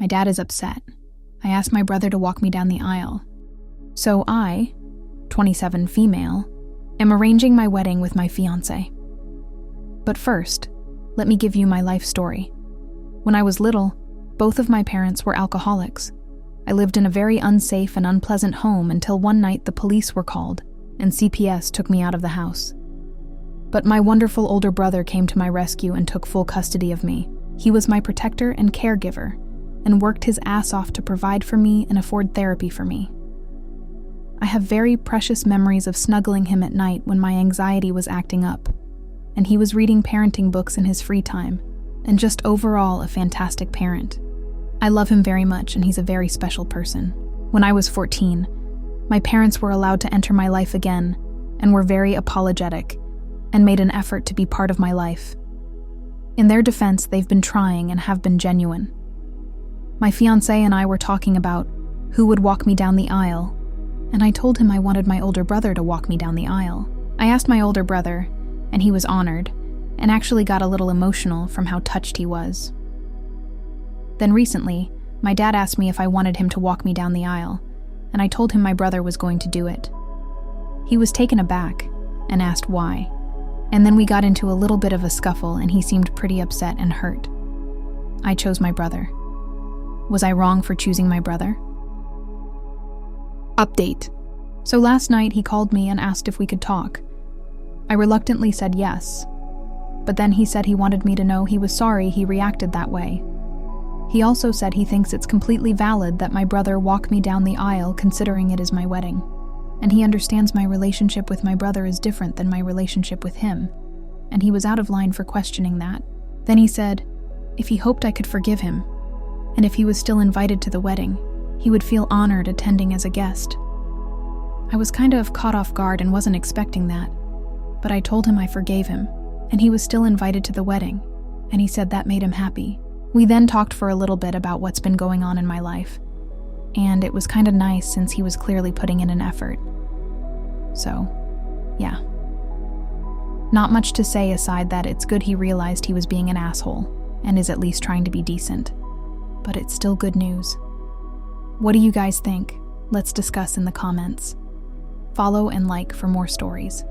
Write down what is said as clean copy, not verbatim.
My dad is upset. I asked my brother to walk me down the aisle. So I, 27 female, am arranging my wedding with my fiancé. But first, let me give you my life story. When I was little, both of my parents were alcoholics. I lived in a very unsafe and unpleasant home until one night the police were called and CPS took me out of the house. But my wonderful older brother came to my rescue and took full custody of me. He was my protector and caregiver and worked his ass off to provide for me and afford therapy for me. I have very precious memories of snuggling him at night when my anxiety was acting up, and he was reading parenting books in his free time, and just overall a fantastic parent. I love him very much, and he's a very special person. When I was 14, my parents were allowed to enter my life again and were very apologetic and made an effort to be part of my life. In their defense, they've been trying and have been genuine. My fiancé and I were talking about who would walk me down the aisle, and I told him I wanted my older brother to walk me down the aisle. I asked my older brother, and he was honored, and actually got a little emotional from how touched he was. Then recently, my dad asked me if I wanted him to walk me down the aisle, and I told him my brother was going to do it. He was taken aback and asked why, and then we got into a little bit of a scuffle and he seemed pretty upset and hurt. I chose my brother. Was I wrong for choosing my brother? Update. So last night he called me and asked if we could talk. I reluctantly said yes, but then he said he wanted me to know he was sorry he reacted that way. He also said he thinks it's completely valid that my brother walk me down the aisle considering it is my wedding, and he understands my relationship with my brother is different than my relationship with him, and he was out of line for questioning that. Then he said if he hoped I could forgive him, and if he was still invited to the wedding, he would feel honored attending as a guest. I was kind of caught off guard and wasn't expecting that, but I told him I forgave him, and he was still invited to the wedding, and he said that made him happy. We then talked for a little bit about what's been going on in my life, and it was kind of nice since he was clearly putting in an effort. So, yeah. Not much to say aside that it's good he realized he was being an asshole and is at least trying to be decent, but it's still good news. What do you guys think? Let's discuss in the comments. Follow and like for more stories.